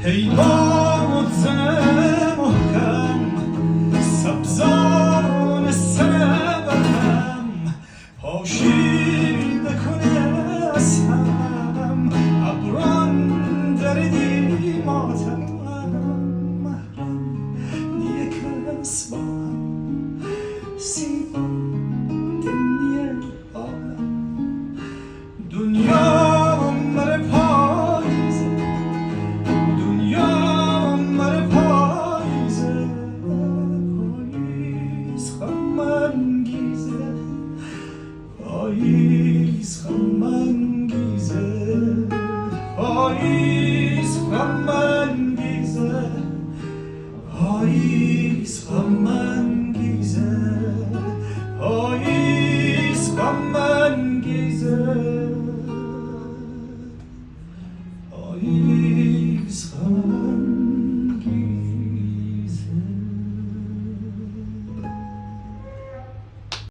ای باد زن محکم سبزان سرم پاشیده کنه از هم ابران دردی ماتم نیه کس با هم سیده نیه عالم دنیا مر پاییزه دنیا مر پاییزه پاییز غم انگیزه پاییز غم انگیزه پاییز غم انگیزه پاییز غم